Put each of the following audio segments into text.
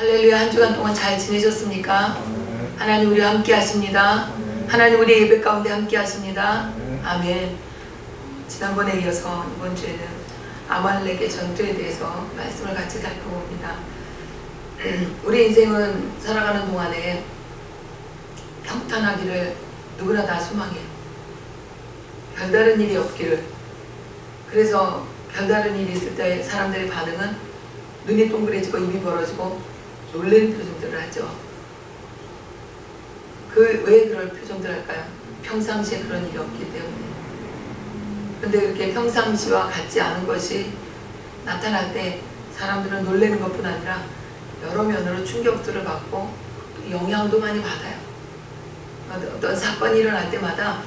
할렐루야. 한 주간 동안 잘 지내셨습니까? 하나님 우리와 함께 하십니다. 하나님 우리 예배 가운데 함께 하십니다. 아멘. 지난번에 이어서 이번 주에는 아말렉의 전투에 대해서 말씀을 같이 살펴봅니다. 우리 인생은 살아가는 동안에 평탄하기를 누구나 다 소망해요. 별다른 일이 없기를. 그래서 별다른 일이 있을 때 사람들의 반응은 눈이 동그래지고 입이 벌어지고 놀라는 표정들을 하죠. 왜 그럴 표정들을 할까요? 평상시에 그런 일이 없기 때문에. 근데 그렇게 평상시와 같지 않은 것이 나타날 때 사람들은 놀라는 것뿐 아니라 여러 면으로 충격들을 받고 영향도 많이 받아요. 어떤 사건이 일어날 때마다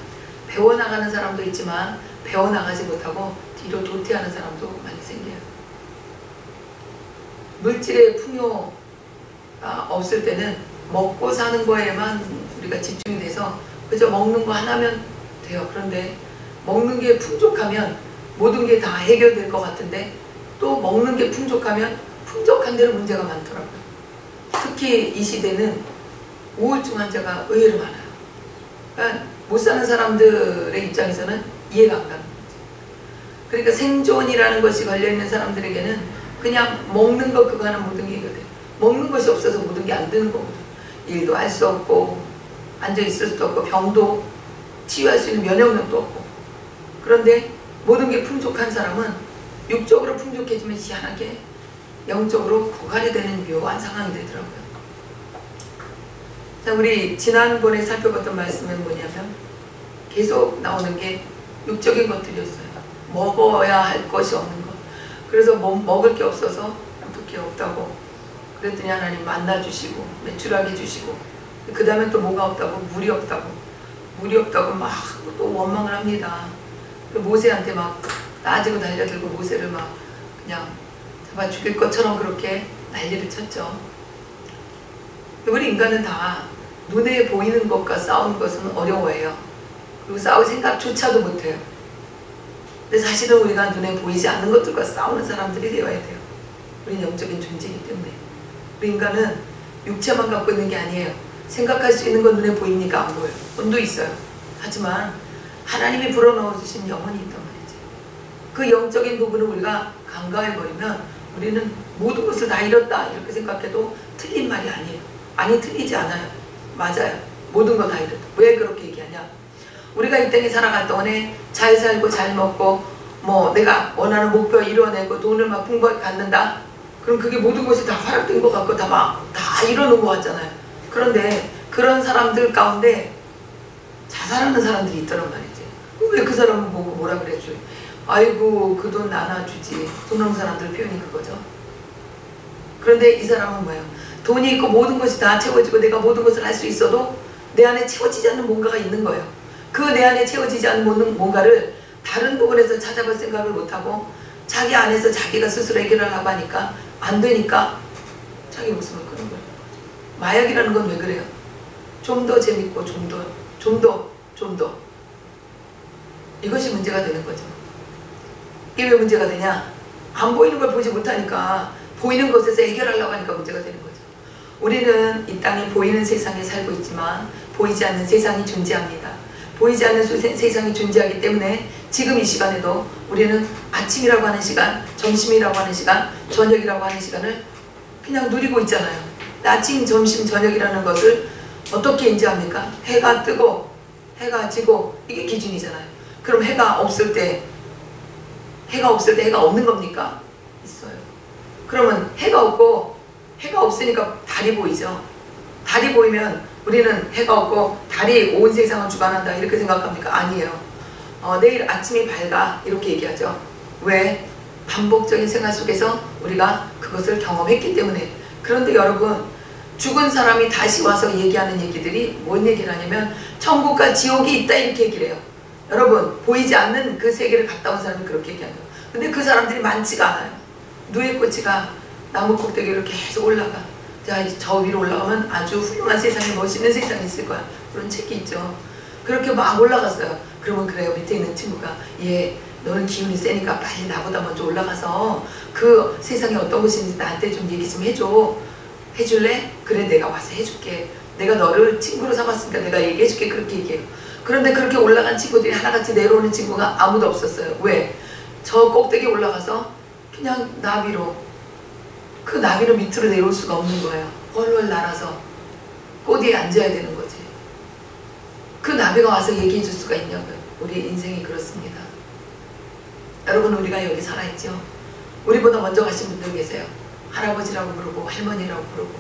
배워나가는 사람도 있지만 배워나가지 못하고 뒤로 도태하는 사람도 많이 생겨요. 물질의 풍요가 없을 때는 먹고 사는 거에만 우리가 집중이 돼서 그저 먹는 거 하나면 돼요. 그런데 먹는 게 풍족하면 모든 게 다 해결될 것 같은데 또 먹는 게 풍족하면 풍족한 대로 문제가 많더라고요. 특히 이 시대는 우울증 환자가 의외로 많아요. 그러니까 못 사는 사람들의 입장에서는 이해가 안 가는 거죠. 그러니까 생존이라는 것이 걸려있는 사람들에게는 그냥 먹는 것 그거 하나 모든 게 해결돼요. 먹는 것이 없어서 모든 게 안 되는 거거든요. 일도 할 수 없고 앉아있을 수도 없고 병도 치유할 수 있는 면역력도 없고. 그런데 모든 게 풍족한 사람은 육적으로 풍족해지면 희한하게 영적으로 고갈이 되는 묘한 상황이 되더라고요. 자, 우리 지난번에 살펴봤던 말씀은 뭐냐면 계속 나오는 게 육적인 것들이었어요. 먹어야 할 것이 없는 것. 그래서 먹을 게 없어서 어떻게 없다고 그랬더니 하나님 만나주시고 매출하게 주시고 그 다음에 또 뭐가 없다고? 물이 없다고 막 또 원망을 합니다. 모세한테 막 따지고 달려들고 모세를 막 그냥 잡아 죽일 것처럼 그렇게 난리를 쳤죠. 우리 인간은 다 눈에 보이는 것과 싸우는 것은 어려워해요. 그리고 싸울 생각조차도 못해요. 근데 사실은 우리가 눈에 보이지 않는 것들과 싸우는 사람들이 되어야 돼요. 우리는 영적인 존재이기 때문에. 우리 인간은 육체만 갖고 있는 게 아니에요. 생각할 수 있는 건 눈에 보입니까? 안 보여요. 돈도 있어요. 하지만 하나님이 불어넣어주신 영혼이 있단 말이죠. 그 영적인 부분을 우리가 간과해버리면 우리는 모든 것을 다 잃었다 이렇게 생각해도 틀린 말이 아니에요. 아니, 틀리지 않아요. 맞아요. 모든 거 다 잃었다. 왜 그렇게 얘기하냐? 우리가 이 땅에 살아갈 동안에 잘 살고 잘 먹고 뭐 내가 원하는 목표 이뤄내고 돈을 막 풍부하게 갖는다? 그럼 그게 모든 것이 다 허락된 것 같고 다 이뤄놓은 것 같잖아요. 그런데 그런 사람들 가운데 자살하는 사람들이 있더란 말이지. 왜 그 사람은 보고 뭐라 그랬죠? 아이고 그 돈 나눠주지. 돈 없는 사람들 표현이 그거죠. 그런데 이 사람은 뭐예요? 돈이 있고 모든 것이 다 채워지고 내가 모든 것을 할 수 있어도 내 안에 채워지지 않는 뭔가가 있는 거예요. 그 내 안에 채워지지 않는 뭔가를 다른 부분에서 찾아볼 생각을 못하고 자기 안에서 자기가 스스로 해결하려고 하니까 안 되니까 자기 목숨을 끊는 거예요. 마약이라는 건 왜 그래요? 좀 더 재밌고 좀 더 이것이 문제가 되는 거죠. 이게 왜 문제가 되냐? 안 보이는 걸 보지 못하니까 보이는 것에서 해결하려고 하니까 문제가 되는 거죠. 우리는 이 땅에 보이는 세상에 살고 있지만 보이지 않는 세상이 존재합니다. 보이지 않는 세상이 존재하기 때문에 지금 이 시간에도 우리는 아침이라고 하는 시간, 점심이라고 하는 시간, 저녁이라고 하는 시간을 그냥 누리고 있잖아요. 아침, 점심, 저녁이라는 것을 어떻게 인지합니까? 해가 뜨고 해가 지고 이게 기준이잖아요. 그럼 해가 없을 때 해가 없는 겁니까? 있어요. 그러면 해가 없고 해가 없으니까 달이 보이죠. 달이 보이면 우리는 해가 없고 달이 온 세상을 주관한다 이렇게 생각합니까? 아니에요. 내일 아침이 밝아 이렇게 얘기하죠. 왜? 반복적인 생활 속에서 우리가 그것을 경험했기 때문에. 그런데 여러분, 죽은 사람이 다시 와서 얘기하는 얘기들이 뭔 얘기를 하냐면 천국과 지옥이 있다 이렇게 얘기를 해요. 여러분, 보이지 않는 그 세계를 갔다 온 사람이 그렇게 얘기하는 거예요. 근데 그 사람들이 많지가 않아요. 누에꼬치가 나무 꼭대기로 계속 올라가. 자, 저 위로 올라가면 아주 훌륭한 세상이, 멋있는 세상이 있을 거야. 그런 책이 있죠. 그렇게 막 올라갔어요. 그러면 그래요. 밑에 있는 친구가, 예, 너는 기운이 세니까 빨리 나보다 먼저 올라가서 그 세상에 어떤 것인지 나한테 좀 얘기 좀 해줘. 해줄래? 그래, 내가 와서 해줄게. 내가 너를 친구로 삼았으니까 내가 얘기해줄게. 그렇게 얘기해요. 그런데 그렇게 올라간 친구들이 하나같이 내려오는 친구가 아무도 없었어요. 왜? 저 꼭대기에 올라가서 그냥 나비로, 그 나비로 밑으로 내려올 수가 없는 거예요. 헐헐 날아서 꼬리에 앉아야 되는 거지. 그 나비가 와서 얘기해 줄 수가 있냐고요. 우리 인생이 그렇습니다. 여러분, 우리가 여기 살아있죠. 우리보다 먼저 가신 분들 계세요. 할아버지라고 부르고 할머니라고 부르고,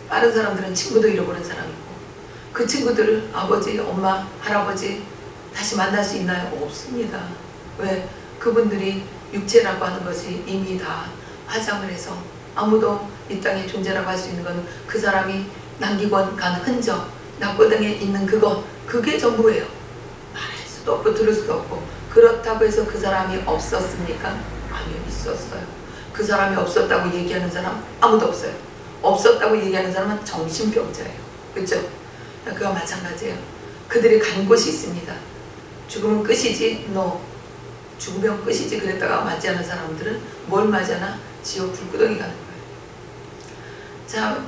빠른 사람들은 친구도 잃어버린 사람이고, 그 친구들을 아버지, 엄마, 할아버지 다시 만날 수 있나요? 없습니다. 왜? 그분들이 육체라고 하는 것이 이미 다 화장을 해서 아무도 이 땅에 존재라고 할 수 있는 건 그 사람이 남기고 간 흔적, 낙고당에 있는 그거, 그게 전부예요. 말할 수도 없고 들을 수도 없고. 그렇다고 해서 그 사람이 없었습니까? 아니요, 있었어요. 그 사람이 없었다고 얘기하는 사람 아무도 없어요. 없었다고 얘기하는 사람은 정신병자예요. 그렇죠? 그와 마찬가지예요. 그들이 간 곳이 있습니다. 죽으면 끝이지, 너 죽으면 끝이지 그랬다가 맞지 않은 사람들은 뭘 맞아나? 지옥 불구덩이 가는 거예요. 자,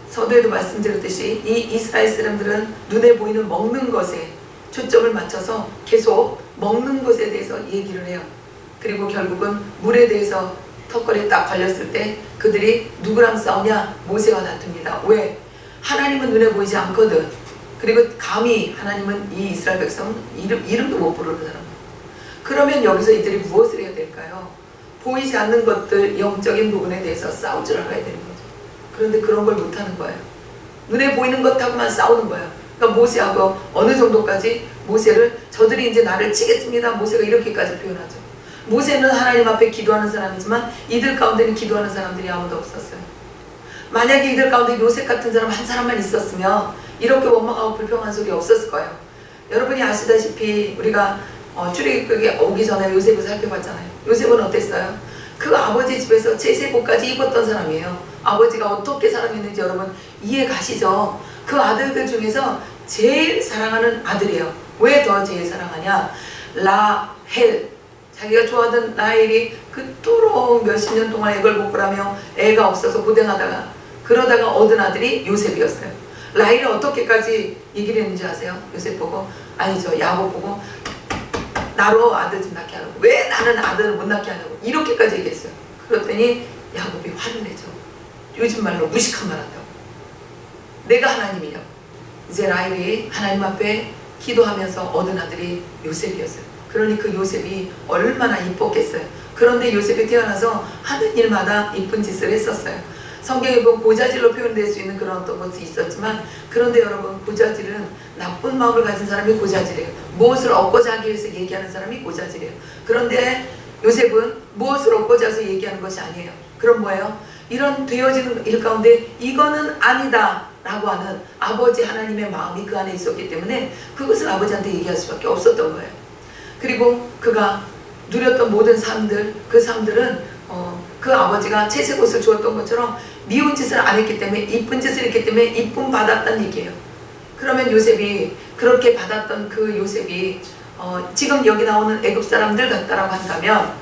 서두에도 말씀드렸듯이 이 이스라엘 사람들은 눈에 보이는 먹는 것에 초점을 맞춰서 계속 먹는 것에 대해서 얘기를 해요. 그리고 결국은 물에 대해서 턱걸이에 딱 걸렸을 때 그들이 누구랑 싸우냐? 모세와 다툽니다. 왜? 하나님은 눈에 보이지 않거든. 그리고 감히 하나님은 이 이스라엘 백성은 이름도 못 부르는 사람. 그러면 여기서 이들이 무엇을 해야 될까요? 보이지 않는 것들, 영적인 부분에 대해서 싸울 줄 알아야 되는 거죠. 그런데 그런 걸 못하는 거예요. 눈에 보이는 것하고만 싸우는 거예요. 그러니까 모세하고 어느 정도까지 모세를, 저들이 이제 나를 치겠습니다. 모세가 이렇게까지 표현하죠. 모세는 하나님 앞에 기도하는 사람이지만 이들 가운데는 기도하는 사람들이 아무도 없었어요. 만약에 이들 가운데 요셉 같은 사람 한 사람만 있었으면 이렇게 원망하고 불평한 소리 없었을 거예요. 여러분이 아시다시피 우리가 출애굽에 오기 전에 요셉을 살펴봤잖아요. 요셉은 어땠어요? 그 아버지 집에서 제세복까지 입었던 사람이에요. 아버지가 어떻게 사랑했는지 여러분 이해 가시죠? 그 아들들 중에서 제일 사랑하는 아들이에요. 왜 더 제일 사랑하냐? 라헬, 자기가 좋아하던 라헬이 그토록 몇십 년 동안 애걸복걸하며 애가 없어서 고생하다가 그러다가 얻은 아들이 요셉이었어요. 라헬이 어떻게까지 얘기를 했는지 아세요? 요셉 보고, 아니죠, 야곱 보고 나로 아들 좀 낳게 하라고. 왜 나는 아들을 못 낳게 하냐고 이렇게까지 얘기했어요. 그랬더니 야곱이 화를 내죠. 요즘 말로 무식한 말 한다고. 내가 하나님이냐고. 이제 라헬이 하나님 앞에 기도하면서 얻은 아들이 요셉이었어요. 그러니 그 요셉이 얼마나 이뻤겠어요. 그런데 요셉이 태어나서 하는 일마다 이쁜 짓을 했었어요. 성경에 보면 고자질로 표현될 수 있는 그런 어떤 것이 있었지만, 그런데 여러분, 고자질은 나쁜 마음을 가진 사람이 고자질이에요. 무엇을 얻고자 하기 위해서 얘기하는 사람이 고자질이에요. 그런데 요셉은 무엇을 얻고자 해서 얘기하는 것이 아니에요. 그럼 뭐예요? 이런 되어지는 일 가운데 이거는 아니다 라고 하는 아버지 하나님의 마음이 그 안에 있었기 때문에 그것을 아버지한테 얘기할 수밖에 없었던 거예요. 그리고 그가 누렸던 모든 삶들, 그 삶들은 그 아버지가 채색옷을 주었던 것처럼 미운 짓을 안 했기 때문에, 이쁜 짓을 했기 때문에 이쁨 받았다는 얘기예요. 그러면 요셉이 그렇게 받았던 그 요셉이 지금 여기 나오는 애굽 사람들 같다라고 한다면,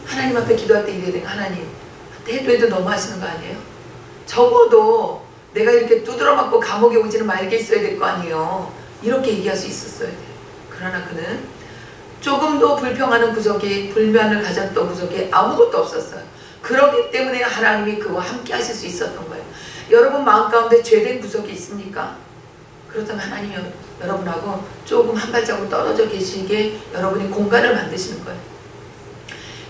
하나님 앞에 기도할 때 이래야 돼요. 하나님, 해도 너무 하시는 거 아니에요? 적어도 내가 이렇게 두드러 맞고 감옥에 오지는 말게 있어야 될 거 아니에요. 이렇게 얘기할 수 있었어야 돼요. 그러나 그는 조금도 불평하는 구석이, 불만을 가졌던 구석이 아무것도 없었어요. 그렇기 때문에 하나님이 그와 함께 하실 수 있었던 거예요. 여러분 마음 가운데 죄된 구석이 있습니까? 그렇다면 하나님이 여러분하고 조금 한 발자국 떨어져 계시게 여러분이 공간을 만드시는 거예요.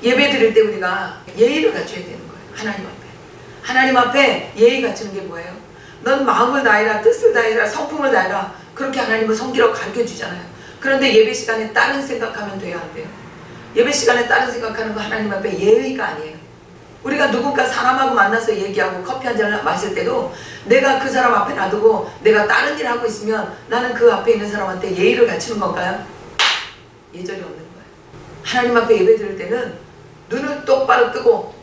예배 드릴 때 우리가 예의를 갖춰야 되는 거예요. 하나님 앞에. 하나님 앞에 예의 갖추는 게 뭐예요? 넌 마음을 다해라, 뜻을 다해라, 성품을 다해라. 그렇게 하나님을 섬기라고 가르쳐 주잖아요. 그런데 예배 시간에 다른 생각하면 돼요, 안 돼요? 예배 시간에 다른 생각하는 거 하나님 앞에 예의가 아니에요. 우리가 누군가 사람하고 만나서 얘기하고 커피 한 잔을 마실 때도 내가 그 사람 앞에 놔두고 내가 다른 일을 하고 있으면 나는 그 앞에 있는 사람한테 예의를 갖추는 건가요? 예절이 없는 거예요. 하나님 앞에 예배 드릴 때는 눈을 똑바로 뜨고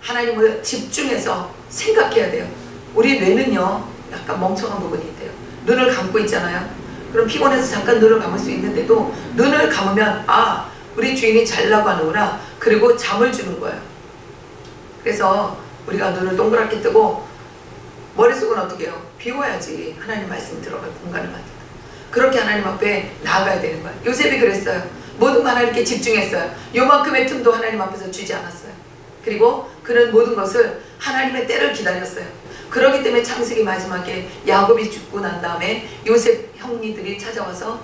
하나님을 집중해서 생각해야 돼요. 우리 뇌는요, 약간 멍청한 부분이 있대요. 눈을 감고 있잖아요. 그럼 피곤해서 잠깐 눈을 감을 수 있는데도 눈을 감으면 아, 우리 주인이 자려고 하는구나. 그리고 잠을 주는 거예요. 그래서 우리가 눈을 동그랗게 뜨고 머릿속에 요셉은 어떻게 해요? 비워야지 하나님 말씀 들어갈 공간을 만든다. 그렇게 하나님 앞에 나아가야 되는 거야. 요셉이 그랬어요. 모든 거 하나님께 집중했어요. 요만큼의 틈도 하나님 앞에서 주지 않았어요. 그리고 그는 모든 것을 하나님의 때를 기다렸어요. 그렇기 때문에 창세기 마지막에 야곱이 죽고 난 다음에 요셉 형리들이 찾아와서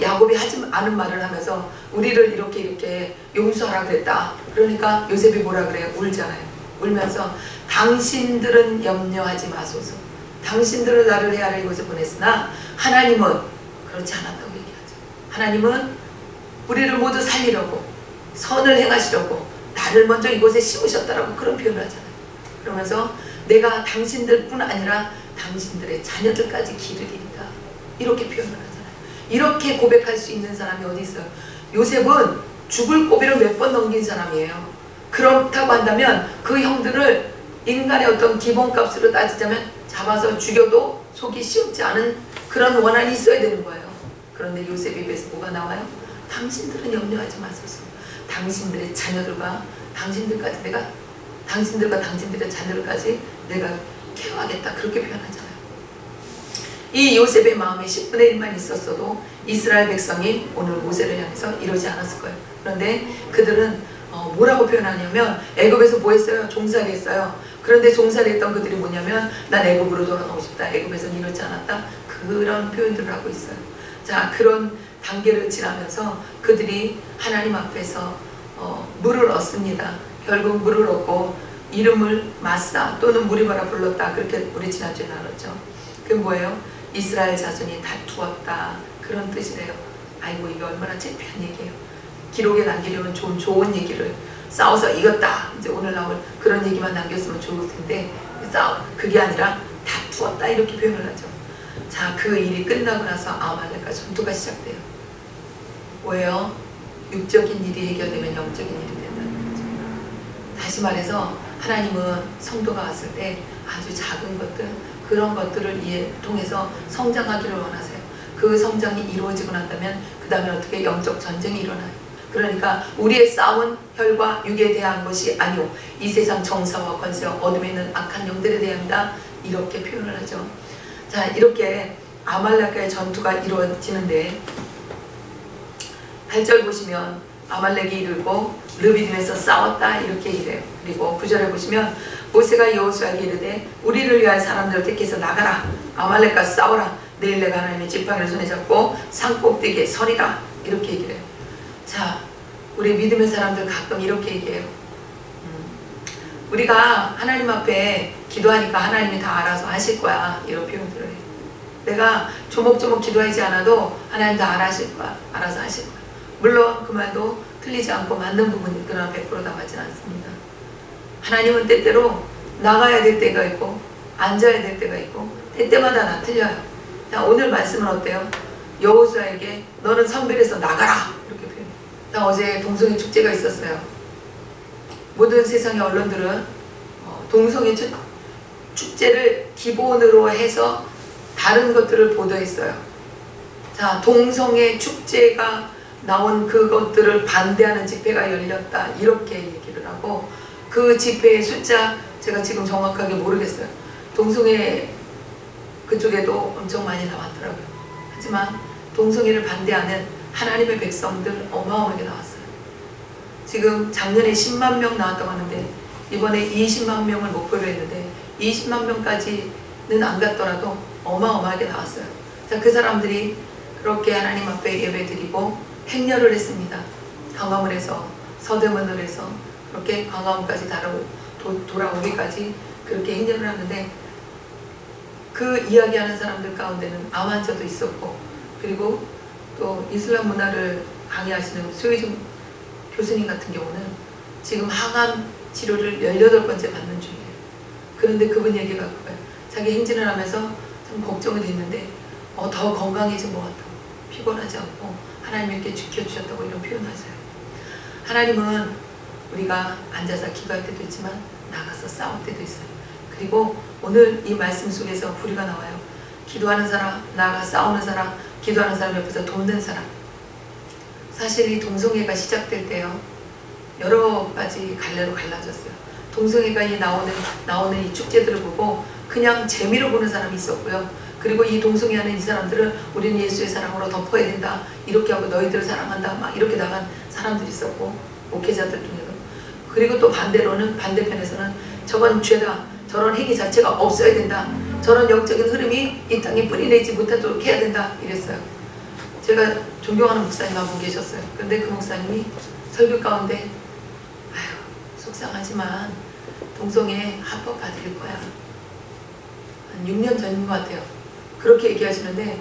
야곱이 하지 않은 말을 하면서 우리를 이렇게 용서하라 그랬다. 그러니까 요셉이 뭐라 그래요? 울잖아요. 울면서 당신들은 염려하지 마소서. 당신들은 나를 헤아려 이곳에 보냈으나 하나님은 그렇지 않았다고 얘기하죠. 하나님은 우리를 모두 살리려고 선을 행하시려고 나를 먼저 이곳에 심으셨다라고 그런 표현을 하잖아요. 그러면서 내가 당신들뿐 아니라 당신들의 자녀들까지 기르리이다. 이렇게 표현을 하잖아요. 이렇게 고백할 수 있는 사람이 어디 있어요? 요셉은 죽을 고비를 몇 번 넘긴 사람이에요. 그렇다고 한다면 그 형들을 인간의 어떤 기본값으로 따지자면 잡아서 죽여도 속이 시원치 않은 그런 원한이 있어야 되는 거예요. 그런데 요셉 입에서 뭐가 나와요? 당신들은 염려하지 마소서. 당신들의 자녀들과 당신들까지 내가 당신들과 당신들의 자녀들까지 내가 케어하겠다. 그렇게 표현하잖아요. 이 요셉의 마음에 10분의 1만 있었어도 이스라엘 백성이 오늘 모세를 향해서 이러지 않았을 거예요. 그런데 그들은 뭐라고 표현하냐면 애굽에서 뭐 했어요? 종살이 했어요. 그런데 종살이 했던 그들이 뭐냐면 난 애굽으로 돌아가고 싶다. 애굽에서는 이렇지 않았다. 그런 표현들을 하고 있어요. 자, 그런 단계를 지나면서 그들이 하나님 앞에서 물을 얻습니다. 결국 물을 얻고 이름을 마사 또는 무리바라 불렀다. 그렇게 우리 지난주에 나눴죠. 그게 뭐예요? 이스라엘 자손이 다투었다. 그런 뜻이래요. 아이고 이게 얼마나 창피한 얘기예요. 기록에 남기려면 좋은 얘기를 싸워서 이겼다. 이제 오늘 나올 그런 얘기만 남겼으면 좋을 텐데 그게 아니라 다투었다 이렇게 표현을 하죠. 자, 그 일이 끝나고 나서 아말렉과 전투가 시작돼요. 뭐예요? 육적인 일이 해결되면 영적인 일이 된다는 거죠. 다시 말해서 하나님은 성도가 왔을 때 아주 작은 것들 그런 것들을 통해서 성장하기를 원하세요. 그 성장이 이루어지고 난다면 그 다음에 어떻게 영적 전쟁이 일어나요. 그러니까 우리의 싸움은 혈과 육에 대한 것이 아니오 이 세상 정사와 권세와 어둠에 있는 악한 영들에 대합니다. 이렇게 표현을 하죠. 자, 이렇게 아말렉과의 전투가 이루어지는데 8절 보시면 아말렉이 이르고 르비딤에서 싸웠다 이렇게 이래요. 그리고 9절에 보시면 모세가 여호수아에게 이르되 우리를 위하여 사람들을 택해서 나가라. 아말렉과 싸워라. 내일 내가 하나님의 지팡이를 손에 잡고 산꼭대기에 서리라. 이렇게 얘기를 해요. 자, 우리 믿음의 사람들 가끔 이렇게 얘기해요. 우리가 하나님 앞에 기도하니까 하나님이 다 알아서 하실 거야. 이런 표현들을 해요. 내가 조목조목 기도하지 않아도 하나님 다 알아서 하실 거야. 물론 그 말도 틀리지 않고 맞는 부분이 그러나 100% 다 맞진 않습니다. 하나님은 때때로 나가야 될 때가 있고 앉아야 될 때가 있고 때때마다 다 틀려요. 자, 오늘 말씀은 어때요? 여호수아에게 너는 선별해서 나가라 이렇게 표현해요. 자, 어제 동성애 축제가 있었어요. 모든 세상의 언론들은 동성애 축제를 기본으로 해서 다른 것들을 보도했어요. 자, 동성애 축제가 나온 그것들을 반대하는 집회가 열렸다 이렇게 얘기를 하고 그 집회의 숫자 제가 지금 정확하게 모르겠어요. 동성애 그쪽에도 엄청 많이 나왔더라고요. 하지만 동성애를 반대하는 하나님의 백성들 어마어마하게 나왔어요. 지금 작년에 10만 명 나왔다고 하는데 이번에 20만 명을 목표로 했는데 20만 명까지는 안 갔더라도 어마어마하게 나왔어요. 자, 그 사람들이 그렇게 하나님 앞에 예배드리고 행렬을 했습니다. 광화문에서 서대문을 해서 그렇게 광화문까지 돌아오기까지 그렇게 행렬을 하는데 그 이야기하는 사람들 가운데는 암환자도 있었고 그리고 또 이슬람 문화를 강의하시는 소유중 교수님 같은 경우는 지금 항암 치료를 18번째 받는 중이에요. 그런데 그분 얘기가 그거예요. 자기 행진을 하면서 좀 걱정이 됐는데 더 건강해진 것 같다고 피곤하지 않고 하나님께 지켜주셨다고 이런 표현하세요. 하나님은 우리가 앉아서 기도할 때도 있지만 나가서 싸울 때도 있어요. 그리고 오늘 이 말씀 속에서 부류가 나와요. 기도하는 사람, 나가 싸우는 사람, 기도하는 사람 옆에서 돕는 사람. 사실 이 동성애가 시작될 때요 여러 가지 갈래로 갈라졌어요. 동성애가 나오는 이 축제들을 보고 그냥 재미로 보는 사람이 있었고요. 그리고 이 동성애하는 이 사람들은 우리는 예수의 사랑으로 덮어야 된다, 이렇게 하고 너희들을 사랑한다, 막 이렇게 나간 사람들이 있었고, 목회자들 중에도. 그리고 또 반대로는, 반대편에서는 저건 죄다, 저런 행위 자체가 없어야 된다, 저런 영적인 흐름이 이 땅에 뿌리내지 못하도록 해야 된다, 이랬어요. 제가 존경하는 목사님 한 분 계셨어요. 근데 그 목사님이 설교 가운데 아휴 속상하지만 동성애 합법 받을 거야, 한 6년 전인 것 같아요. 그렇게 얘기하시는데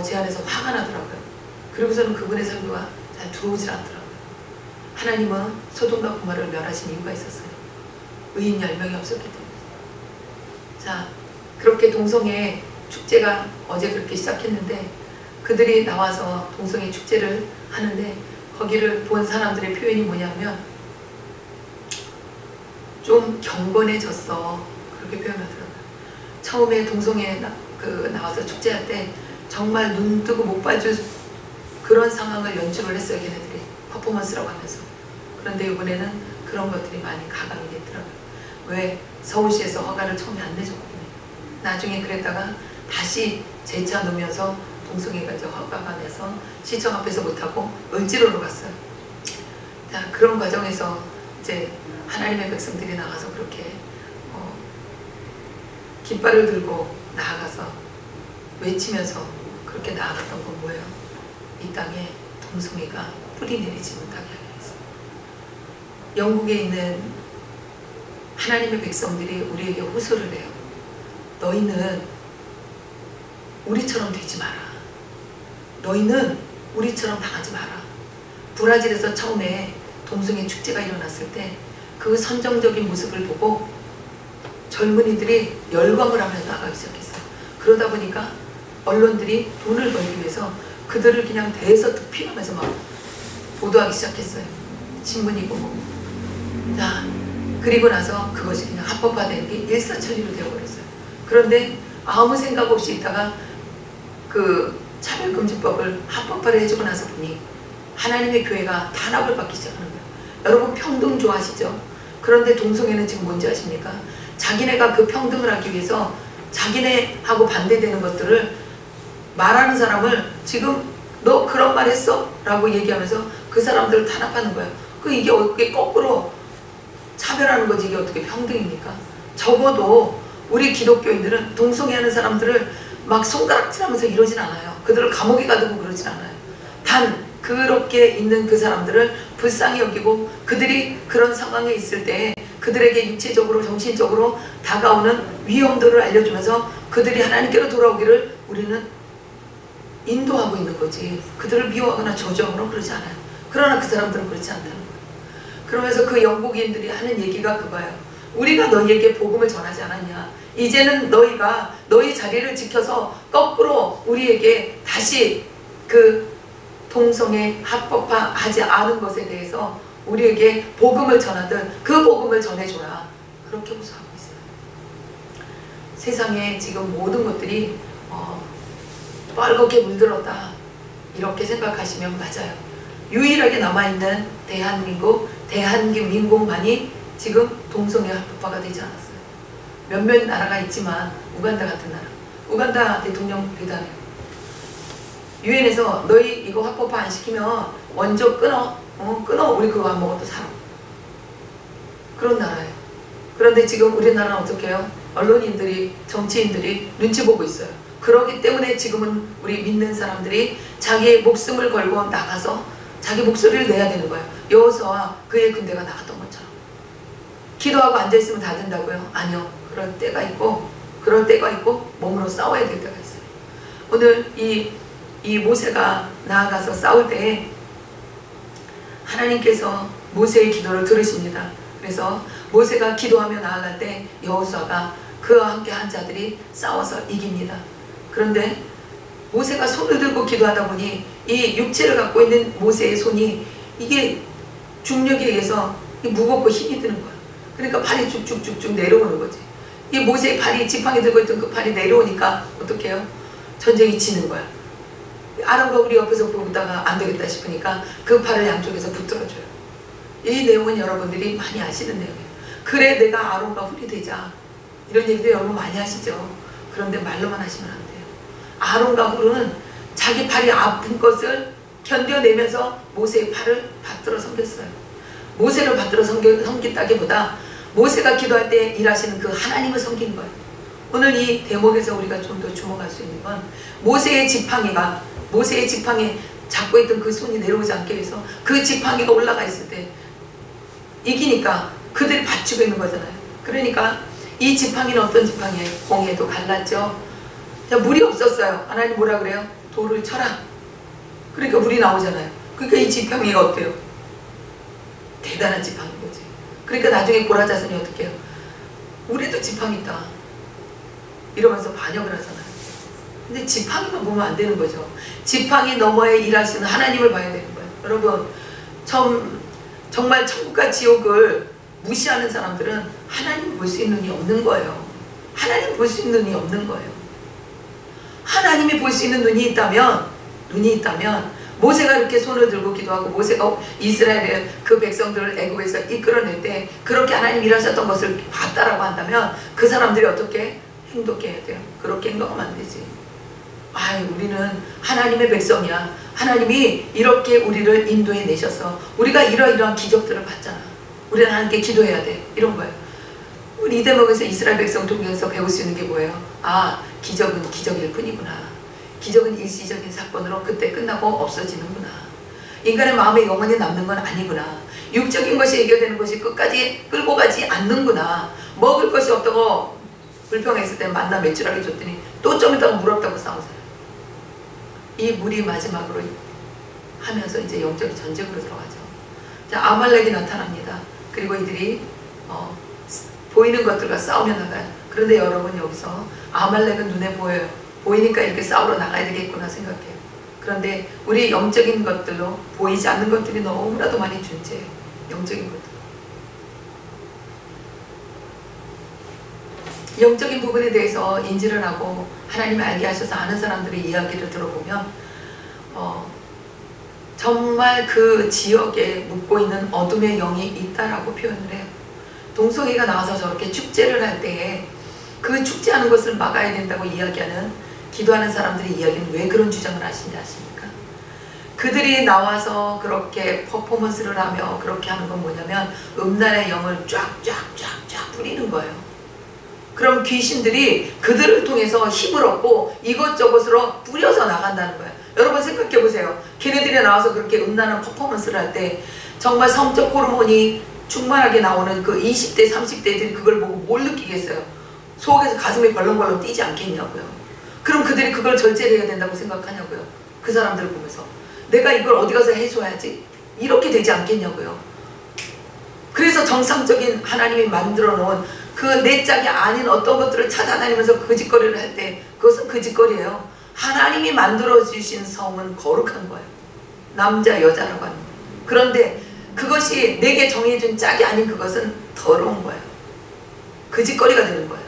제 안에서 화가 나더라고요. 그리고서는 그분의 설교가 잘 들어오질 않더라고요. 하나님은 소돔과 고모라를 멸하신 이유가 있었어요. 의인 10명이 없었기 때문에. 자, 그렇게 동성애 축제가 어제 그렇게 시작했는데, 그들이 나와서 동성애 축제를 하는데 거기를 본 사람들의 표현이 뭐냐면 좀 경건해졌어, 그렇게 표현하더라고요. 처음에 동성애 나와서 축제할 때 정말 눈 뜨고 못 봐줄 그런 상황을 연출을 했어요, 걔네들이 퍼포먼스라고 하면서. 그런데 이번에는 그런 것들이 많이 가감이 됐더라고요. 왜? 서울시에서 허가를 처음에 안 내줬거든요. 나중에 그랬다가 다시 재차 놓으면서 동성애가 이제 허가가 내서 시청 앞에서 못하고 을지로로 갔어요. 자, 그런 과정에서 이제 하나님의 백성들이 나가서 그렇게 깃발을 들고 나아가서 외치면서 그렇게 나아갔던 건 뭐예요? 이 땅에 동성애가 뿌리 내리지 못하게 하기 위해서. 영국에 있는 하나님의 백성들이 우리에게 호소를 해요. 너희는 우리처럼 되지 마라. 너희는 우리처럼 당하지 마라. 브라질에서 처음에 동성애 축제가 일어났을 때 그 선정적인 모습을 보고 젊은이들이 열광을 하면서 나가기 시작했어요. 그러다 보니까 언론들이 돈을 벌기 위해서 그들을 그냥 대서 득필하면서 막 보도하기 시작했어요. 신문이 보고. 자, 그리고 나서 그것이 그냥 합법화되는 게 일사천리로 되어버렸어요. 그런데 아무 생각 없이 있다가 그 차별금지법을 합법화를 해주고 나서 보니 하나님의 교회가 탄압을 받기 시작하는 거예요. 여러분 평등 좋아하시죠? 그런데 동성애는 지금 뭔지 아십니까? 자기네가 그 평등을 하기 위해서 자기네하고 반대되는 것들을 말하는 사람을 지금 너 그런 말 했어? 라고 얘기하면서 그 사람들을 탄압하는 거예요. 이게 어떻게 거꾸로 차별하는 거지, 이게 어떻게 평등입니까? 적어도 우리 기독교인들은 동성애하는 사람들을 막 손가락질하면서 이러진 않아요. 그들을 감옥에 가두고 그러진 않아요. 단 그렇게 있는 그 사람들을 불쌍히 여기고 그들이 그런 상황에 있을 때 그들에게 육체적으로 정신적으로 다가오는 위험도를 알려주면서 그들이 하나님께로 돌아오기를 우리는 인도하고 있는 거지, 그들을 미워하거나 저주하거나 그러지 않아요. 그러나 그 사람들은 그렇지 않다는 거예요. 그러면서 그 영국인들이 하는 얘기가 그거예요. 우리가 너희에게 복음을 전하지 않았냐? 이제는 너희가 너희 자리를 지켜서 거꾸로 우리에게 다시 그 동성애 합법화하지 않은 것에 대해서 우리에게 복음을 전하든 그 복음을 전해줘라, 그렇게 호소하고 있어요. 세상에 지금 모든 것들이 빨갛게 물들었다, 이렇게 생각하시면 맞아요. 유일하게 남아있는 대한민국만이 지금 동성애 합법화가 되지 않았어요. 몇몇 나라가 있지만 우간다 같은 나라, 우간다 대통령 대단해요. 유엔에서 너희 이거 합법화 안 시키면 먼저 끊어, 우리 그거 안 먹어도 살아, 그런 나라예요. 그런데 지금 우리나라는 어떻게 해요? 언론인들이, 정치인들이 눈치 보고 있어요. 그렇기 때문에 지금은 우리 믿는 사람들이 자기의 목숨을 걸고 나가서 자기 목소리를 내야 되는 거예요. 여호수아와 그의 군대가 나갔던 것처럼. 기도하고 앉아있으면 다 된다고요? 아니요. 그럴 때가 있고 몸으로 싸워야 될 때가 있어요. 오늘 이 모세가 나아가서 싸울 때 하나님께서 모세의 기도를 들으십니다. 그래서 모세가 기도하며 나아갈 때 여호수아가 그와 함께 한 자들이 싸워서 이깁니다. 그런데 모세가 손을 들고 기도하다 보니 이 육체를 갖고 있는 모세의 손이 이게 중력에 의해서 무겁고 힘이 드는 거야. 그러니까 팔이 쭉쭉쭉쭉 내려오는 거지. 이 모세의 팔이, 지팡이 들고 있던 그 팔이 내려오니까 어떻게 해요? 전쟁이 지는 거야. 아론과 우리 옆에서 보다가 안 되겠다 싶으니까 그 팔을 양쪽에서 붙들어줘요. 이 내용은 여러분들이 많이 아시는 내용이에요. 그래 내가 아론과 훌이 되자, 이런 얘기도 여러분 많이 하시죠. 그런데 말로만 하시면 안 돼요. 아론과 훌은 자기 팔이 아픈 것을 견뎌내면서 모세의 팔을 받들어 섬겼어요. 모세를 받들어 섬긴다기보다 모세가 기도할 때 일하시는 그 하나님을 섬기는 거예요. 오늘 이 대목에서 우리가 좀 더 주목할 수 있는 건 모세의 지팡이에 잡고 있던 그 손이 내려오지 않게 해서 그 지팡이가 올라가 있을 때 이기니까 그들이 받치고 있는 거잖아요. 그러니까 이 지팡이는 어떤 지팡이에요? 공에도 갈랐죠. 자, 물이 없었어요. 하나님 뭐라 그래요? 돌을 쳐라. 그러니까 물이 나오잖아요. 그러니까 이 지팡이가 어때요? 대단한 지팡이인 거지. 그러니까 나중에 고라자손이 어떻게 해요? 우리도 지팡이 있다 이러면서 반역을 하잖아요. 근데 지팡이만 보면 안 되는 거죠. 지팡이 너머에 일하시는 하나님을 봐야 되는 거예요. 여러분, 정말 천국과 지옥을 무시하는 사람들은 하나님 볼 수 있는 눈이 없는 거예요. 하나님 볼 수 있는 눈이 없는 거예요. 하나님이 볼 수 있는 눈이 있다면 모세가 이렇게 손을 들고 기도하고 모세가 이스라엘의 그 백성들을 애굽에서 이끌어낼 때 그렇게 하나님 일하셨던 것을 봤다라고 한다면 그 사람들이 어떻게 행동해야 돼요? 그렇게 행동하면 안 되지. 우리는 하나님의 백성이야. 하나님이 이렇게 우리를 인도해 내셔서 우리가 이러이러한 기적들을 봤잖아. 우리는 하나님께 기도해야 돼. 이런 거예요. 우리 이 대목에서 이스라엘 백성 통해서 배울 수 있는 게 뭐예요? 기적은 기적일 뿐이구나. 기적은 일시적인 사건으로 그때 끝나고 없어지는구나. 인간의 마음에 영원히 남는 건 아니구나. 육적인 것이 해결되는 것이 끝까지 끌고 가지 않는구나. 먹을 것이 없다고 불평했을 때 만나 매출하게 줬더니 또 좀 있다가 물 없다고 싸우잖아요. 이 물이 마지막으로 하면서 이제 영적인 전쟁으로 들어가죠. 자, 아말렉이 나타납니다. 그리고 이들이 보이는 것들과 싸우며 나가요. 그런데 여러분, 여기서 아말렉은 눈에 보여요. 보이니까 이렇게 싸우러 나가야 되겠구나 생각해요. 그런데 우리 영적인 것들로 보이지 않는 것들이 너무나도 많이 존재해요. 영적인 것들. 영적인 부분에 대해서 인지를 하고 하나님을 알게 하셔서 아는 사람들의 이야기를 들어보면 정말 그 지역에 묻고 있는 어둠의 영이 있다라고 표현을 해요. 동성애가 나와서 저렇게 축제를 할 때에 그 축제하는 것을 막아야 된다고 이야기하는 기도하는 사람들의 이야기는 왜 그런 주장을 하시는지 아십니까? 그들이 나와서 그렇게 퍼포먼스를 하며 그렇게 하는 건 뭐냐면 음란의 영을 쫙쫙쫙쫙 뿌리는 거예요. 그럼 귀신들이 그들을 통해서 힘을 얻고 이것저것으로 뿌려서 나간다는 거예요. 여러분 생각해 보세요. 걔네들이 나와서 그렇게 음란한 퍼포먼스를 할 때 정말 성적 호르몬이 충만하게 나오는 그 20대 30대들이 그걸 보고 뭘 느끼겠어요? 속에서 가슴이 벌렁벌렁 뛰지 않겠냐고요. 그럼 그들이 그걸 절제를 해야 된다고 생각하냐고요. 그 사람들을 보면서 내가 이걸 어디 가서 해줘야지 이렇게 되지 않겠냐고요. 그래서 정상적인 하나님이 만들어 놓은 그 내 짝이 아닌 어떤 것들을 찾아다니면서 그 짓거리를 할 때 그것은 그 짓거리예요. 하나님이 만들어 주신 성은 거룩한 거예요. 남자 여자라고 하는 거예요. 그런데 그것이 내게 정해준 짝이 아닌 그것은 더러운 거예요. 그 짓거리가 되는 거예요.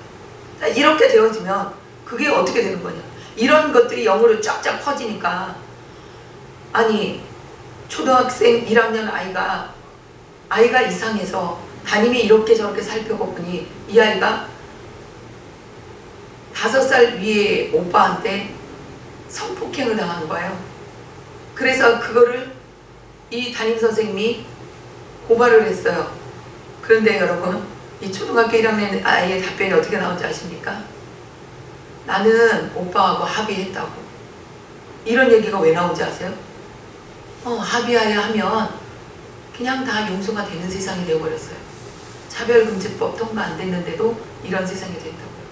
이렇게 되어지면 그게 어떻게 되는 거냐. 이런 것들이 영으로 쫙쫙 퍼지니까 초등학생 1학년 아이가 이상해서 담임이 이렇게 저렇게 살펴보니 이 아이가 5살 위에 오빠한테 성폭행을 당한 거예요. 그래서 그거를 이 담임선생님이 고발을 했어요. 그런데 여러분, 이 초등학교 1학년 아이의 답변이 어떻게 나온지 아십니까? 나는 오빠하고 합의했다고. 이런 얘기가 왜 나온지 아세요? 합의하여 하면 그냥 다 용서가 되는 세상이 되어버렸어요. 차별금지법 통과 안 됐는데도 이런 세상이 됐다고요.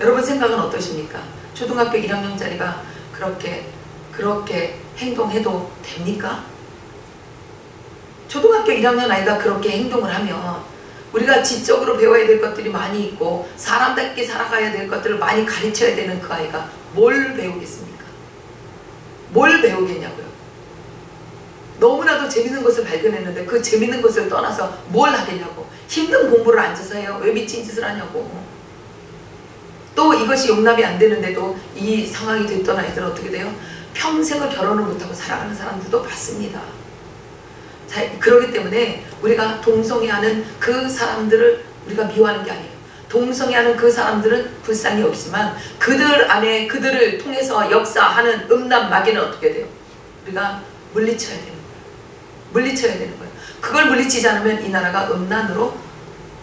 여러분 생각은 어떠십니까? 초등학교 1학년짜리가 그렇게 행동해도 됩니까? 초등학교 1학년 아이가 그렇게 행동을 하면 우리가 지적으로 배워야 될 것들이 많이 있고 사람답게 살아가야 될 것들을 많이 가르쳐야 되는 그 아이가 뭘 배우겠습니까? 뭘 배우겠냐고요. 너무나도 재밌는 것을 발견했는데 그 재밌는 것을 떠나서 뭘 하겠냐고. 힘든 공부를 앉아서 해요. 왜 미친 짓을 하냐고. 또 이것이 용납이 안 되는데도 이 상황이 됐던 아이들은 어떻게 돼요? 평생을 결혼을 못하고 살아가는 사람들도 봤습니다. 자, 그렇기 때문에 우리가 동성애하는 그 사람들을 우리가 미워하는 게 아니에요. 동성애하는 그 사람들은 불쌍히 여기지만 그들 안에 그들을 통해서 역사하는 음란 마귀는 어떻게 돼요? 우리가 물리쳐야 되는 거예요. 물리쳐야 되는 거예요. 그걸 물리치지 않으면 이 나라가 음란으로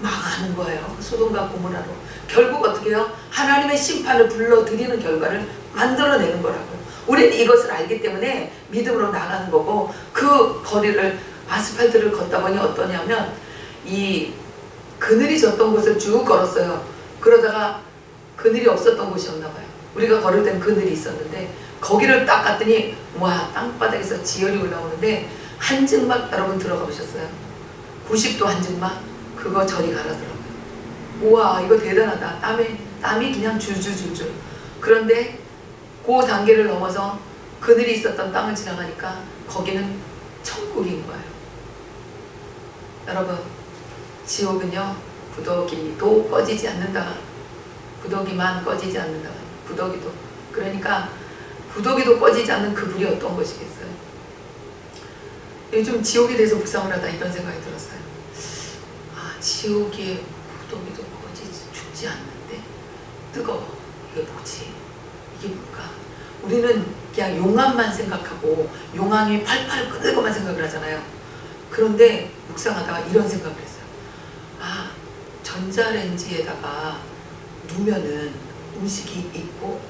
망하는 거예요. 소돔과 고모라로. 결국 어떻게 해요? 하나님의 심판을 불러들이는 결과를 만들어내는 거라고요. 우리는 이것을 알기 때문에 믿음으로 나가는 거고, 그 거리를 아스팔트를 걷다 보니 어떠냐면 이 그늘이 졌던 곳을 쭉 걸었어요. 그러다가 그늘이 없었던 곳이었나 봐요. 우리가 걸을 땐 그늘이 있었는데 거기를 딱 갔더니 와, 땅바닥에서 지열이 올라오는데 한증막 여러분 들어가 보셨어요? 90도 한증막 그거 저리 가라더라고요. 우와, 이거 대단하다. 땀이 그냥 줄줄줄줄. 그런데 그 단계를 넘어서 그들이 있었던 땅을 지나가니까 거기는 천국인 거예요. 여러분, 지옥은요 구더기도 꺼지지 않는다. 구더기만 꺼지지 않는다. 구더기도. 그러니까 구더기도 꺼지지 않는 그 불이 어떤 것이겠어요? 요즘 지옥에 대해서 묵상을 하다 이런 생각이 들었어요. 아, 지옥에 구더기도 꺼지지, 죽지 않는데 뜨거워. 이게 뭐지? 이게 뭘까? 우리는 그냥 용암만 생각하고 용암이 팔팔 끓을 것만 생각을 하잖아요. 그런데 묵상하다가 이런 생각을 했어요. 아, 전자레인지에다가 누면은 음식이 익고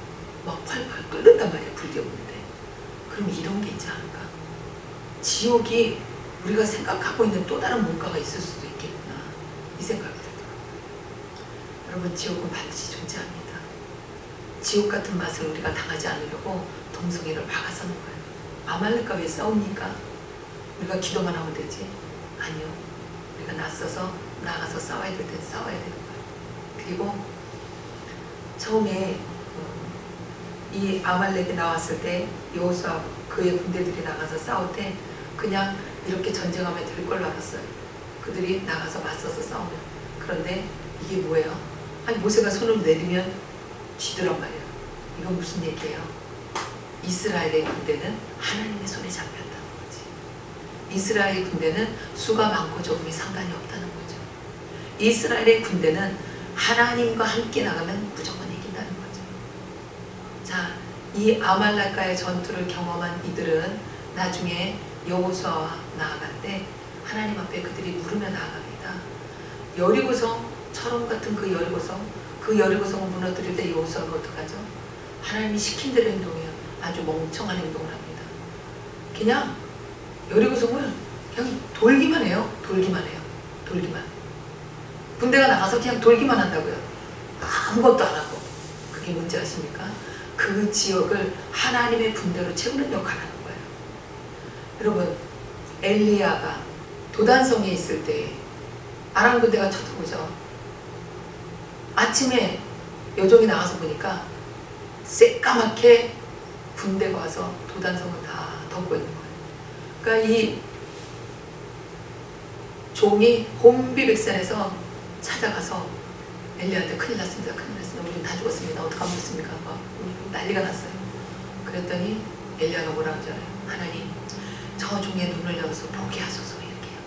막 팔팔 끓는단 말이에요. 불 때문에. 그럼 이런 게 있지 않을까? 지옥이 우리가 생각하고 있는 또 다른 뭔가가 있을 수도 있겠구나, 이 생각이 들더라고요. 여러분, 지옥은 반드시 존재합니다. 지옥 같은 맛을 우리가 당하지 않으려고 동성애를 막아서는 거예요. 아말렉과 왜 싸웁니까? 우리가 기도만 하면 되지? 아니요. 우리가 나가서 싸워야 될 땐 싸워야 되는 거예요. 그리고 처음에 이 아말렉이 나왔을 때 여호수아 그의 군대들이 나가서 싸울 때 그냥 이렇게 전쟁하면 될 걸 알았어요. 그들이 나가서 맞서서 싸우면. 그런데 이게 뭐예요? 아니, 모세가 손을 내리면 쥐더란 말이에요. 이건 무슨 얘기예요? 이스라엘의 군대는 하나님의 손에 잡혔다는 거지. 이스라엘 군대는 수가 많고 적음이 상관이 없다는 거죠. 이스라엘의 군대는 하나님과 함께 나가면 무조건 이긴다는 거죠. 자, 이 아말렉과의 전투를 경험한 이들은 나중에 여호수아와 나아갈 때 하나님 앞에 그들이 물으며 나아갑니다. 여리고성처럼 같은 그 여리고성을 무너뜨릴 때 여호수아가 어떡하죠? 하나님이 시킨 대로 행동해요. 아주 멍청한 행동을 합니다. 그냥 여리고성을 그냥 돌기만 해요. 돌기만. 군대가 나가서 그냥 돌기만 한다고요. 아무것도 안 하고. 그게 뭔지 아십니까? 그 지역을 하나님의 군대로 채우는 역할을 하는 거예요. 여러분, 엘리야가 도단성에 있을 때 아람 군대가 쳐들어오죠. 아침에 여종이 나가서 보니까 새까맣게 군대가 와서 도단성을 다 덮고 있는 거예요. 그러니까 이 종이 혼비백산에서 찾아가서 엘리야한테 큰일 났습니다. 우리는 다 죽었습니다. 어떡하면 좋습니까? 난리가 났어요. 그랬더니 엘리야가 뭐라고 하잖아요. 하나님, 저 종의 눈을 열어서 보게 하소서, 이렇게요.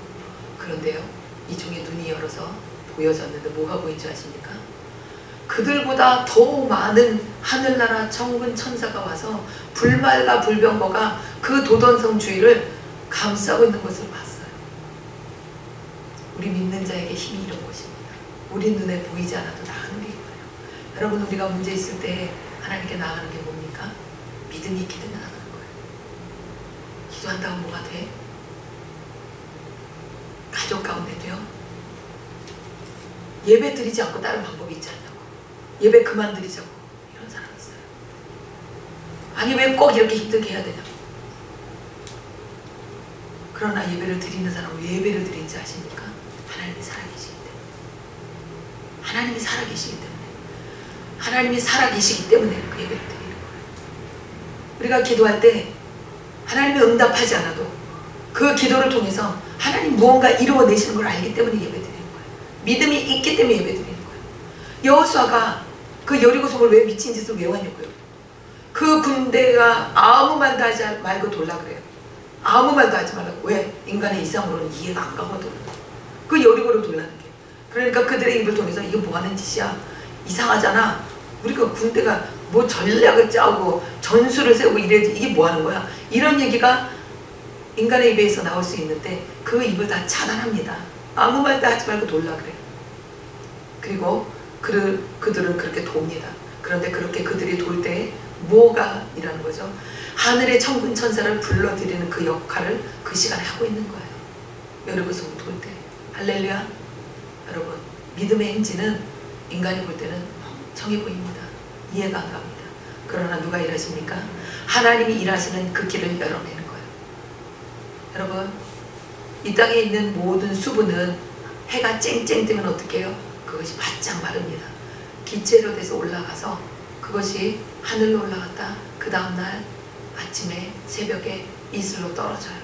그런데요, 이 종의 눈이 열어서 보여졌는데 뭐가 보인 줄 아십니까? 그들보다 더 많은 하늘나라 천군 천사가 와서 불말과 불병거가 그 도단성 주위를 감싸고 있는 것을 봤어요. 우리 믿는 자에게 힘이 이런 것입니다. 우리 눈에 보이지 않아도 나가는 게 이거예요. 여러분, 우리가 문제 있을 때 하나님께 나가는 게 뭡니까? 믿음이 있기 때문에 나가는 거예요. 기도한다고 뭐가 돼? 가족 가운데도요, 예배 드리지 않고 다른 방법이 있지 않냐고. 예배 그만 드리자고. 이런 사람이 있어요. 아니, 왜 꼭 이렇게 힘들게 해야 되냐고. 그러나 예배를 드리는 사람은 왜 예배를 드리는지 아십니까? 하나님이 살아계시기 때문에. 하나님이 살아계시기 때문에. 하나님이 살아계시기 때문에 그 예배를 드리는 거예요. 우리가 기도할 때 하나님이 응답하지 않아도 그 기도를 통해서 하나님 무언가 이루어내시는 걸 알기 때문에 예배 드리는 거예요. 믿음이 있기 때문에 예배 드리는 거예요. 여호수아가 그 여리고성을 왜 미친 짓을 왜 하냐고요. 그 군대가 아무 말도 하지 말고 돌라 그래요. 아무 말도 하지 말라고. 왜? 인간의 이상으로는 이해가 안 가거든. 그 여리고를 돌라는 게. 그러니까 그들의 입을 통해서 이거 뭐하는 짓이야, 이상하잖아, 우리가 군대가 뭐 전략을 짜고 전술을 세우고 이래야지 이게 뭐하는 거야, 이런 얘기가 인간의 입에서 나올 수 있는데 그 입을 다 차단합니다. 아무 말도 하지 말고 놀라 그래요. 그리고 그들은 그렇게 돕니다. 그런데 그렇게 그들이 돌 때 뭐가 일하는 거죠? 하늘의 천군 천사를 불러들이는 그 역할을 그 시간에 하고 있는 거예요. 여러분 돌 때. 할렐루야. 여러분 믿음의 행진은 인간이 볼 때는 멍청해 보입니다. 이해가 안 갑니다. 그러나 누가 일하십니까? 하나님이 일하시는 그 길을 열어내는 거예요. 여러분 이 땅에 있는 모든 수분은 해가 쨍쨍 뜨면 어떻게 해요? 그것이 바짝 마릅니다. 기체로 돼서 올라가서 그것이 하늘로 올라갔다 그 다음날 아침에 새벽에 이슬로 떨어져요.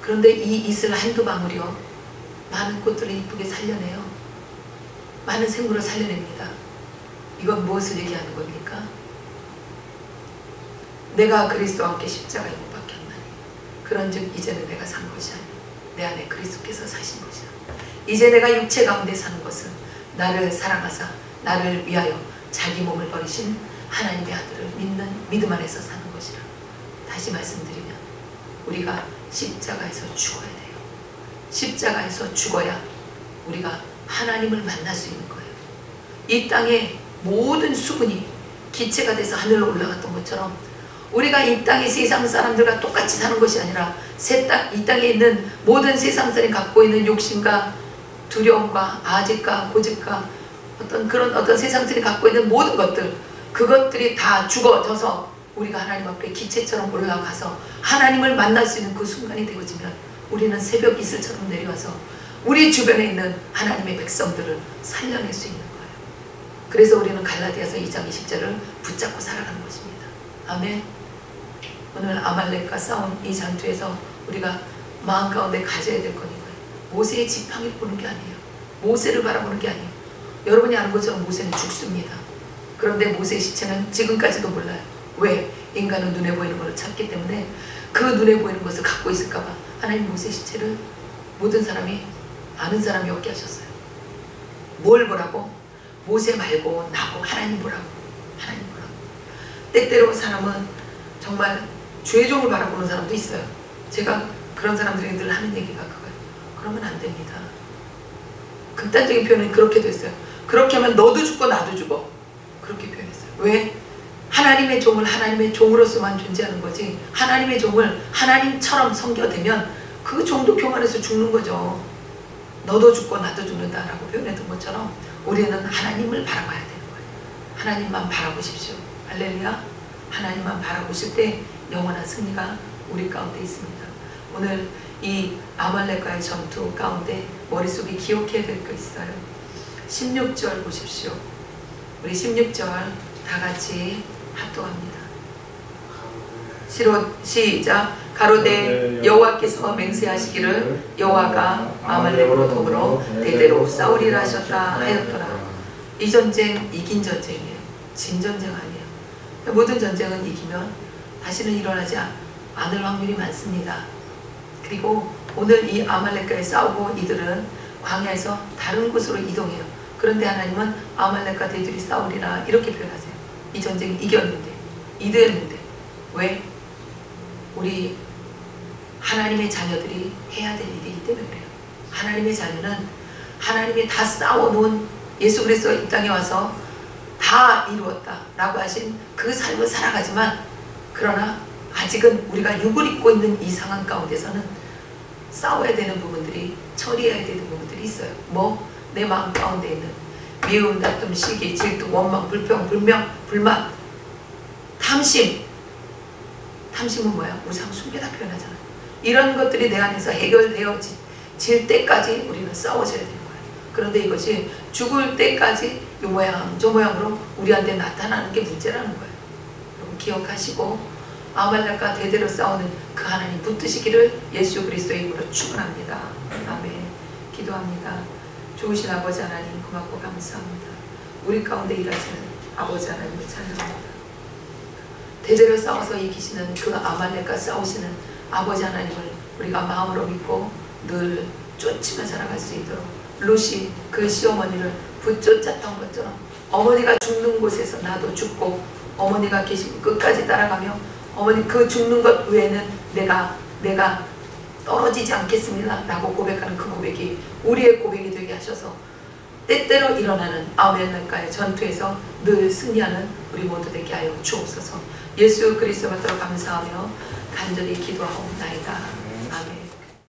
그런데 이 이슬 한두 방울이요 많은 꽃들을 이쁘게 살려내요. 많은 생물을 살려냅니다. 이건 무엇을 얘기하는 겁니까? 내가 그리스도와 함께 십자가에 못 박혔나니 그런즉 이제는 내가 산 것이 아니요 내 안에 그리스도께서 사신 것이다. 이제 내가 육체 가운데 사는 것은 나를 사랑하사 나를 위하여 자기 몸을 버리신 하나님의 아들을 믿는 믿음 안에서 사는 것이라. 다시 말씀드리면 우리가 십자가에서 죽어야 돼요. 십자가에서 죽어야 우리가 하나님을 만날 수 있는 거예요. 이 땅의 모든 수분이 기체가 돼서 하늘로 올라갔던 것처럼 우리가 이 땅의 세상 사람들과 똑같이 사는 것이 아니라 이 땅에 있는 모든 세상 사람이 갖고 있는 욕심과 두려움과 아집과 고집과 어떤 세상 사람이 갖고 있는 모든 것들, 그것들이 다 죽어져서 우리가 하나님 앞에 기체처럼 올라가서 하나님을 만날 수 있는 그 순간이 되어지면 우리는 새벽 이슬처럼 내려와서 우리 주변에 있는 하나님의 백성들을 살려낼 수 있는 거예요. 그래서 우리는 갈라디아서 2장 20절을 붙잡고 살아가는 것입니다. 아멘. 오늘 아말렉과 싸운 이 전투에서 우리가 마음 가운데 가져야 될 거니까요. 모세의 지팡이를 보는 게 아니에요. 모세를 바라보는 게 아니에요. 여러분이 아는 것처럼 모세는 죽습니다. 그런데 모세의 시체는 지금까지도 몰라요. 왜? 인간은 눈에 보이는 것을 찾기 때문에 그 눈에 보이는 것을 갖고 있을까 봐 하나님 모세의 시체를 모든 사람이 아는 사람이 없게 하셨어요. 뭘 보라고? 모세 말고 나고 하나님 보라고. 하나님 보라고. 때때로 사람은 정말 죄종을 바라보는 사람도 있어요. 제가 그런 사람들에게 늘 하는 얘기가 그거예요. 그러면 안 됩니다. 극단적인 표현은 그렇게 됐어요. 그렇게 하면 너도 죽고 나도 죽어. 그렇게 표현했어요. 왜? 하나님의 종을 하나님의 종으로서만 존재하는 거지 하나님의 종을 하나님처럼 섬겨대면 그 종도 교만해서 죽는 거죠. 너도 죽고 나도 죽는다라고 표현했던 것처럼 우리는 하나님을 바라봐야 되는 거예요. 하나님만 바라보십시오. 할렐루야. 하나님만 바라보실 때 영원한 승리가 우리 가운데 있습니다. 오늘 이 아말렉과의 전투 가운데 머릿속에 기억해야 될 거 있어요. 16절 보십시오. 우리 16절 다 같이 합독합니다. 시작. 가로되 여호와께서 맹세하시기를 여호와가 아말렉으로 더불어 대대로 싸우리라 하셨다 하였더라. 이 전쟁 이긴 전쟁이에요. 진 전쟁 아니에요. 모든 전쟁은 이기면 다시는 일어나지 않을 확률이 많습니다. 그리고 오늘 이 아말렉과에 싸우고 이들은 광야에서 다른 곳으로 이동해요. 그런데 하나님은 아말렉과 대들이 싸우리라 이렇게 표현하세요. 이 전쟁 이겼는데 이대했는데 왜? 우리 하나님의 자녀들이 해야 될 일이기 때문에 그래요. 하나님의 자녀는 하나님이 다 싸워놓은 예수 그리스도가 이 땅에 와서 다 이루었다 라고 하신 그 삶을 살아가지만 그러나 아직은 우리가 육을 입고 있는 이 상황 가운데서는 싸워야 되는 부분들이 처리해야 되는 부분들이 있어요. 뭐? 내 마음 가운데 있는 미움, 다툼, 시기, 질투, 원망, 불평, 불명, 불만, 탐심. 탐심은 뭐야? 우상 숭배다 표현하잖아요. 이런 것들이 내 안에서 해결되어질 때까지 우리는 싸워줘야 되는 거예요. 그런데 이것이 죽을 때까지 이 모양 저 모양으로 우리한테 나타나는 게 문제라는 거예요. 여러분 기억하시고 아말렉과 대대로 싸우는 그 하나님 붙드시기를 예수 그리스도의 이름으로 축원합니다. 아멘. 기도합니다. 좋으신 아버지 하나님 고맙고 감사합니다. 우리 가운데 일하시는 아버지 하나님을 찬양합니다. 대대로 싸워서 이기시는 그 아말렉과 싸우시는 아버지 하나님을 우리가 마음으로 믿고 늘 쫓으며 살아갈 수 있도록 룻이 그 시어머니를 붙쫓았던 것처럼 어머니가 죽는 곳에서 나도 죽고 어머니가 계신 끝까지 따라가며 어머니 그 죽는 것 외에는 내가 떨어지지 않겠습니다 라고 고백하는 그 고백이 우리의 고백이 되게 하셔서 때때로 일어나는 아멜렉과의 전투에서 늘 승리하는 우리 모두 되게 하여 주옵소서. 예수 그리스도 받들어 감사하며 간절히 기도하옵나이다.